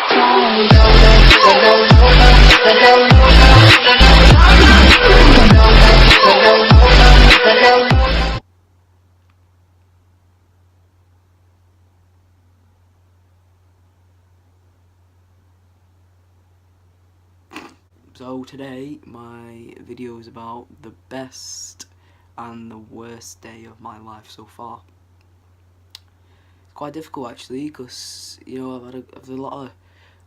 So today my video is about the best and the worst day of my life so far. It's quite difficult actually, because you know I've had a lot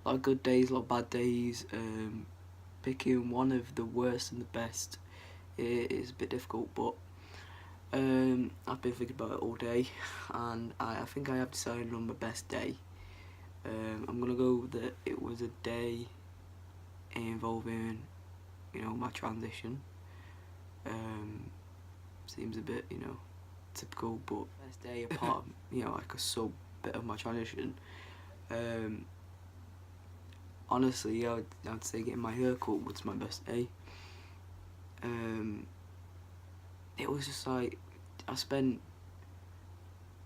of good days, a lot of bad days. Picking one of the worst and the best is a bit difficult, but I've been thinking about it all day, and I think I have decided on my best day. I'm gonna go that it was a day involving, you know, my transition. Seems a bit, you know, typical, but best day apart, you know, like a sub bit of my transition. Honestly, I'd say getting my hair cut was my best day. It was just like I spent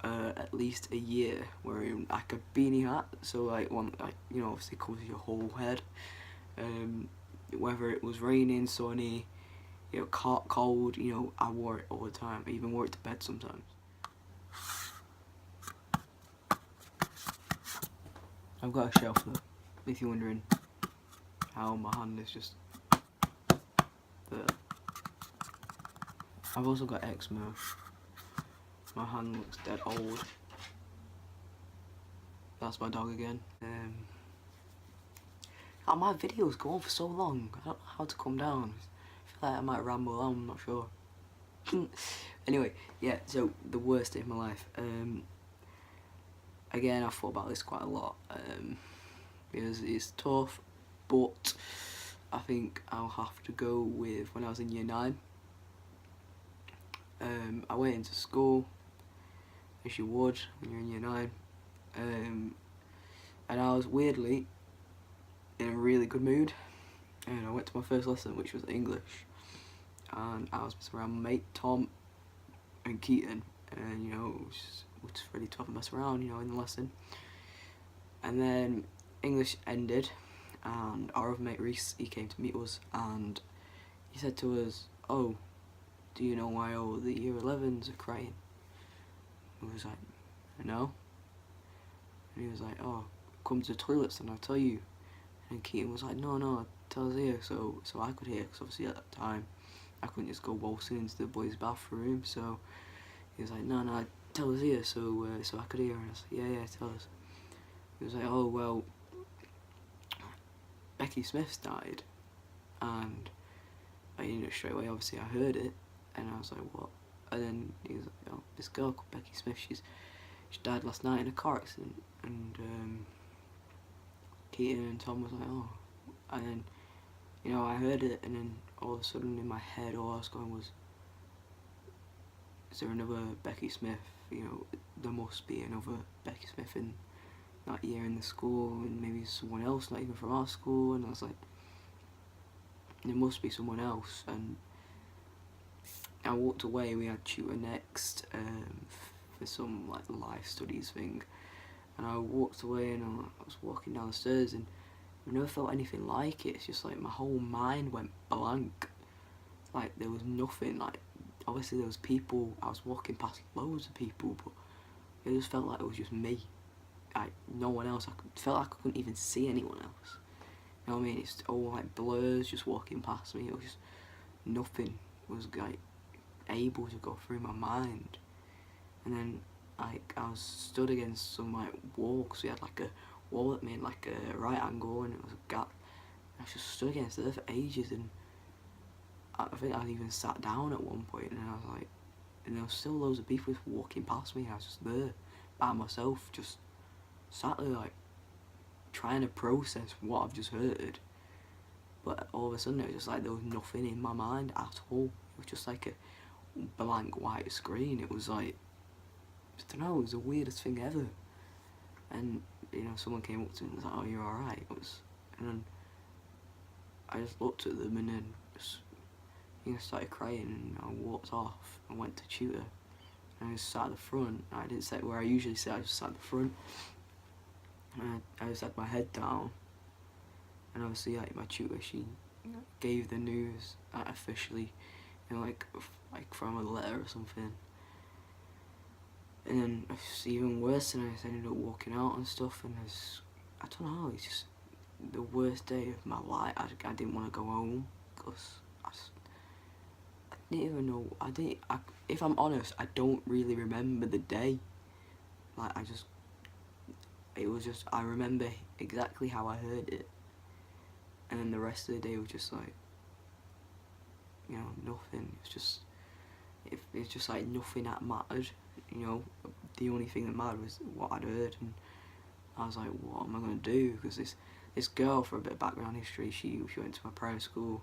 at least a year wearing like a beanie hat, so like one, like, you know, obviously covers your whole head. Whether it was raining, sunny, you know, cold, you know, I wore it all the time. I even wore it to bed sometimes. I've got a shelf though, if you're wondering how my hand is just there. I've also got eczema. My hand looks dead old. That's my dog again. My videos go on for so long. I don't know how to come down. I feel like I might ramble on, I'm not sure. Anyway, yeah, so the worst day of my life. Again, I've thought about this quite a lot, because it's tough, but I think I'll have to go with when I was in year 9. I went into school, as you would when you're in year 9, and I was weirdly in a really good mood, and I went to my first lesson, which was English, and I was messing around with my mate Tom and Keaton, and you know, it was really tough to mess around, you know, in the lesson. And then English ended, and our other mate Reese, he came to meet us, and he said to us, "Oh, do you know why all the year 11s are crying?" We was like, "No." And he was like, "Oh, come to the toilets and I'll tell you." And Keaton was like, no, tell us here, so I could hear, because obviously at that time I couldn't just go waltzing into the boys' bathroom, so he was like, no, tell us here, so I could hear. And I was like, yeah, tell us. He was like, oh, well, Becky Smith died, and I knew it straight away, obviously I heard it, and I was like, what? And then he was like, oh, this girl called Becky Smith, she died last night in a car accident, and Keaton and Tom was like, oh, and then, you know, I heard it, and then all of a sudden in my head, all I was going was, is there another Becky Smith? You know, there must be another Becky Smith in that year in the school, and maybe someone else, not even from our school. And I was like, there must be someone else. And I walked away. We had tutor next for some like life studies thing, and I walked away, and I was walking down the stairs, and I never felt anything like it. It's just like my whole mind went blank. Like there was nothing. Like obviously there was people. I was walking past loads of people, but it just felt like it was just me. Like no one else. Felt like I couldn't even see anyone else. You know what I mean? It's all like blurs just walking past me. It was just nothing was like able to go through my mind. And then like I was stood against some like wall, because we had like a wall that made like a right angle, and it was a gap. I just stood against it for ages, and I think I even sat down at one point, and I was like, and there was still loads of people just walking past me, and I was just there by myself, just sat there like trying to process what I've just heard. But all of a sudden it was just like there was nothing in my mind at all. It was just like a blank white screen. It was like, I don't know, it was the weirdest thing ever. And you know, someone came up to me and was like, "Oh, you're alright." It was, and then I just looked at them, and then just, you know, started crying, and I walked off and went to tutor, and I just sat at the front. I didn't sit where I usually sit, I just sat at the front, I just had my head down, and obviously like my tutor, she gave the news officially, like from a letter or something. And then it's even worse than I ended up walking out and stuff, and I don't know, it's just the worst day of my life. I didn't want to go home because I didn't even know. If I'm honest, I don't really remember the day. Like it was just, I remember exactly how I heard it, and then the rest of the day was just like, nothing. It's just like nothing that mattered. The only thing that mattered was what I'd heard, and I was like, what am I gonna do? Because this girl, for a bit of background history, she went to my primary school.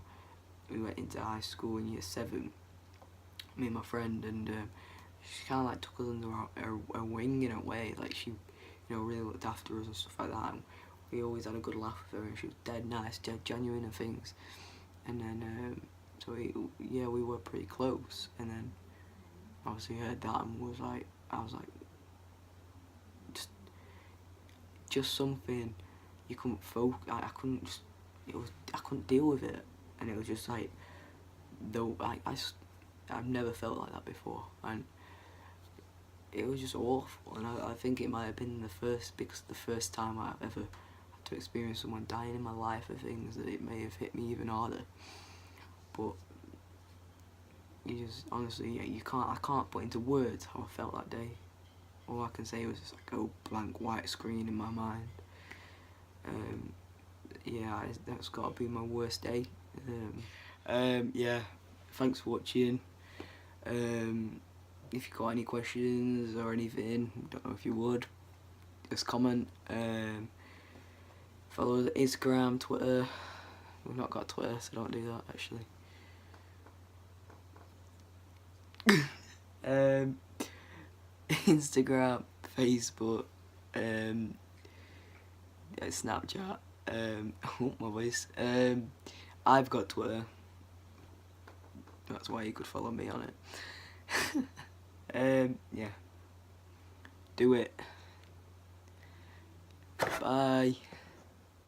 We went into high school in year 7, me and my friend, and she kind of like took us under her wing in a way. Like she, really looked after us and stuff like that. And we always had a good laugh with her, and she was dead nice, dead genuine and things. And then so we were pretty close. And then obviously heard that and I was like, just something you couldn't focus. I couldn't just. I couldn't deal with it, and it was just like, though I've never felt like that before, and it was just awful. And I think it might have been the first time I've ever had to experience someone dying in my life for things that it may have hit me even harder. But you just honestly, I can't put into words how I felt that day. All I can say was just like a blank white screen in my mind. That's got to be my worst day. Yeah, thanks for watching. If you got any questions or anything, don't know if you would, just comment. Follow the Instagram, Twitter. We've not got Twitter, so don't do that actually. Instagram, Facebook, Snapchat. Oh, my voice. I've got Twitter. That's why you could follow me on it. Yeah. Do it. Bye.